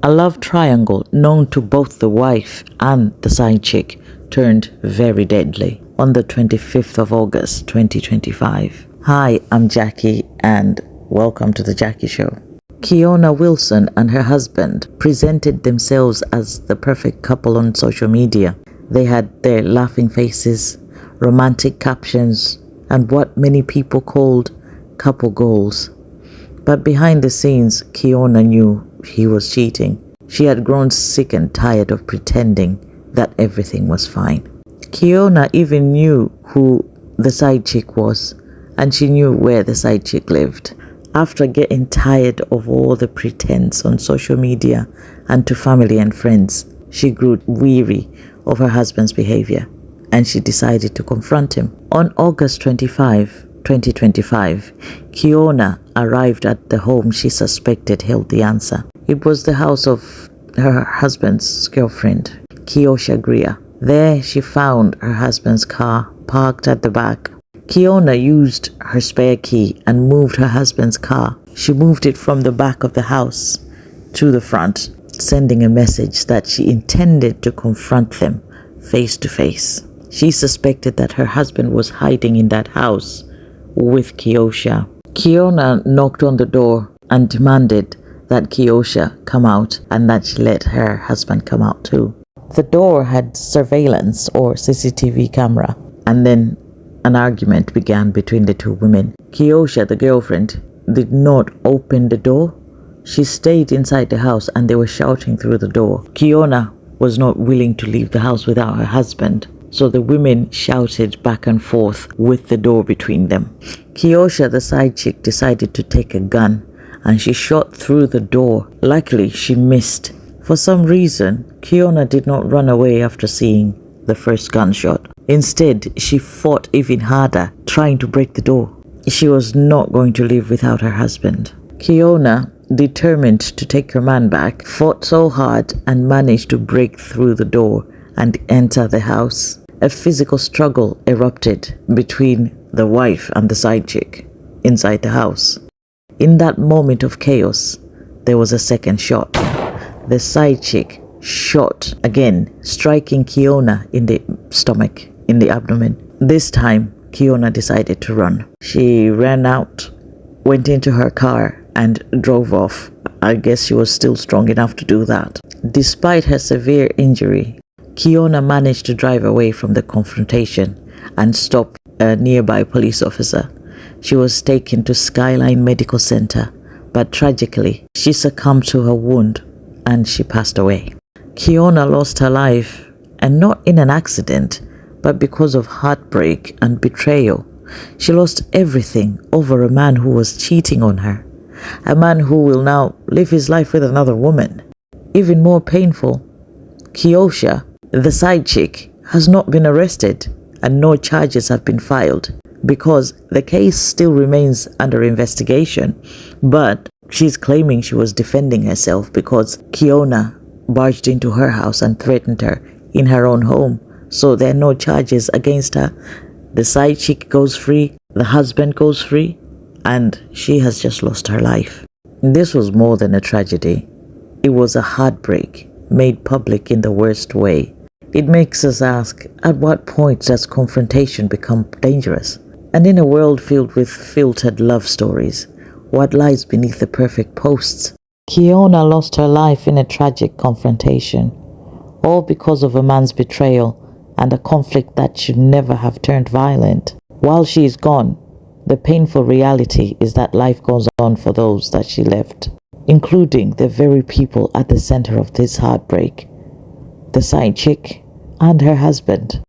A love triangle known to both the wife and the side chick turned very deadly on the 25th of August 2025. Hi, I'm Jackie and welcome to The Jackie Show. Keiona Wilson and her husband presented themselves as the perfect couple on social media. They had their laughing faces, romantic captions, and what many people called couple goals. But behind the scenes, Keiona knew he was cheating. She had grown sick and tired of pretending that everything was fine. Keiona even knew who the side chick was, and she knew where the side chick lived. After getting tired of all the pretense on social media and to family and friends, she grew weary of her husband's behavior, and she decided to confront him. On August 25, 2025, Keiona arrived at the home she suspected held the answer. It was the house of her husband's girlfriend, Keiona Greer. There she found her husband's car parked at the back. Keiona used her spare key and moved her husband's car. She moved it from the back of the house to the front, sending a message that she intended to confront them face to face. She suspected that her husband was hiding in that house with Keiona. Keiona knocked on the door and demanded that Keiona come out and that she let her husband come out too. The door had surveillance or CCTV camera, and then an argument began between the two women. Keiona, the girlfriend, did not open the door. She stayed inside the house and they were shouting through the door. Keiona was not willing to leave the house without her husband, so the women shouted back and forth with the door between them. Keiona, the side chick, decided to take a gun and she shot through the door. Luckily, she missed. For some reason, Keiona did not run away after seeing the first gunshot. Instead, she fought even harder, trying to break the door. She was not going to live without her husband. Keiona, determined to take her man back, fought so hard and managed to break through the door and enter the house. A physical struggle erupted between the wife and the side chick inside the house. In that moment of chaos, there was a second shot. The side chick shot again, striking Keiona in the stomach, in the abdomen. This time, Keiona decided to run. She ran out, went into her car, and drove off. I guess she was still strong enough to do that. Despite her severe injury, Keiona managed to drive away from the confrontation and stop a nearby police officer. She was taken to Skyline Medical Center, but tragically, she succumbed to her wound and she passed away. Keiona lost her life, and not in an accident, but because of heartbreak and betrayal. She lost everything over a man who was cheating on her, a man who will now live his life with another woman. Even more painful, Keiona, the side chick, has not been arrested and no charges have been filed because the case still remains under investigation, but she's claiming she was defending herself because Keiona barged into her house and threatened her in her own home. So there are no charges against her. The side chick goes free, the husband goes free, and she has just lost her life. This was more than a tragedy. It was a heartbreak made public in the worst way. It makes us ask, at what point does confrontation become dangerous? And in a world filled with filtered love stories, what lies beneath the perfect posts? Keiona lost her life in a tragic confrontation, all because of a man's betrayal and a conflict that should never have turned violent. While she is gone, the painful reality is that life goes on for those that she left, including the very people at the center of this heartbreak, the side chick and her husband.